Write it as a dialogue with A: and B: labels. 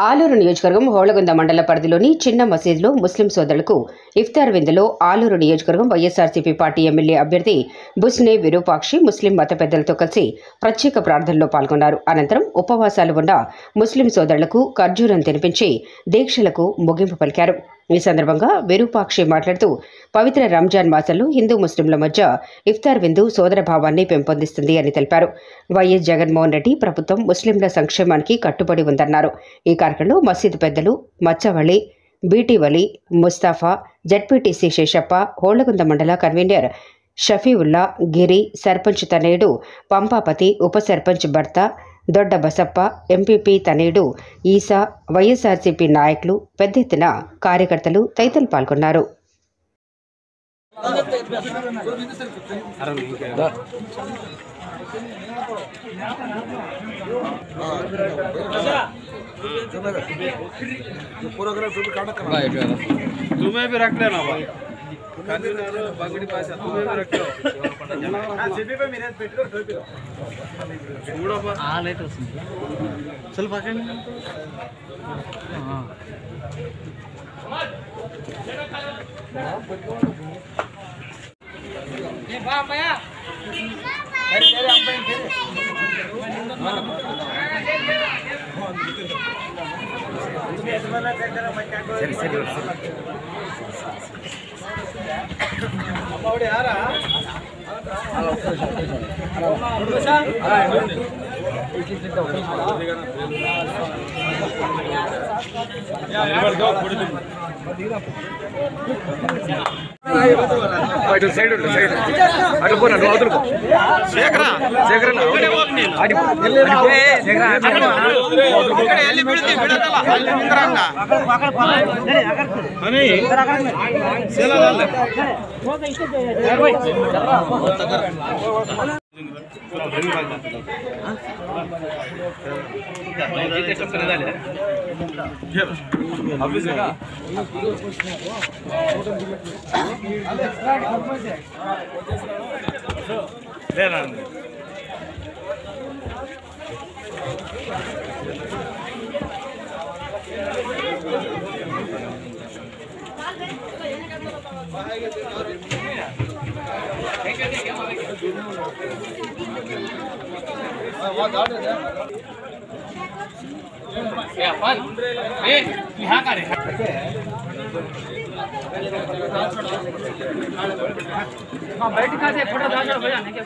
A: ఆలూరు నియోజకవర్గం హోళగుంద మండల పరిధిలోని చిన్న మసీదులో ముస్లిం సోదరులకు ఇఫ్తార్ విందులో ఆలూరు నియోజకవర్గం వైఎస్ఆర్సీపీ పార్టీ ఎమ్మెల్యే అభ్యర్థి బుస్నే విరూపాక్షి ముస్లిం మత పెద్దలతో కలిసి ప్రత్యేక ప్రార్థనలో పాల్గొన్నారు. అనంతరం ఉపవాసాలు ఉన్న ముస్లిం సోదరులకు ఖర్జూరం తినిపించి దీక్షలకు ముగింపు పలికారు. ఈ సందర్భంగా విరూపాక్షి మాట్లాడుతూ పవిత్ర రంజాన్ మాసంలో హిందూ ముస్లింల మధ్య ఇఫ్తార్ విందు సోదరభావాన్ని పెంపొందిస్తుంది అని తెలిపారు. వైఎస్ జగన్మోహన్ రెడ్డి ప్రభుత్వం ముస్లింల సంక్షేమానికి కట్టుబడి ఉందన్నారు. ఈ కార్యక్రమంలో మసీదు పెద్దలు మచ్చవళి, బీటీవలి, ముస్తాఫా, జడ్పీటీసీ శేషప్ప, హోళగుంద మండల కన్వీనర్ షఫీవుల్లా, గిరి, సర్పంచ్ తనయుడు పంపాపతి, ఉప సర్పంచ్ భర్త దొడ్డ బసప్ప, ఎంపీపీ తనయుడు ఈసా, వైఎస్ఆర్సీపీ నాయకులు, పెద్ద ఎత్తున కార్యకర్తలు తదితరులు పాల్గొన్నారు.
B: तुम्हें भी रख लेना भाई बगड़ी पास तुम्हें भी रख लो जेबी पे मेरे पेट्रो చూడో బా ఆ లైట్ వస్తుంది ಸ್ವಲ್ಪ ಹಾಕಂడి ఏ బా అమ్మయ్య సరే సరే అమ్మయ్య సరే సరే అమ్మఒడి ఆరా సైడ్ అటు పోనా నువ్వు అవతలకు శేఖరా बैठ का फोटो दादा भैया नहीं क्या